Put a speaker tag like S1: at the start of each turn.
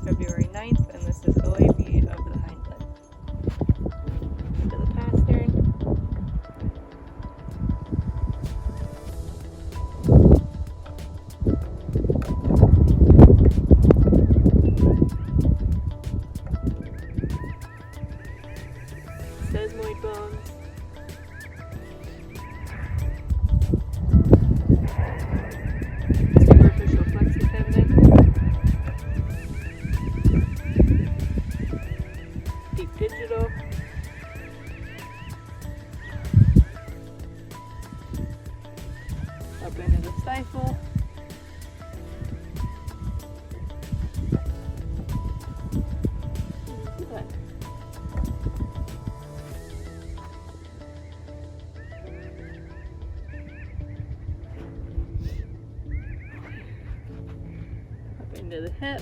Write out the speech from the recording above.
S1: February 9th, and this is OAB of the hind limb. To the pastern. Sesamoid bones. Superficial flexor tendon. Deep digital. Up into the stifle. Good. Up into the hip.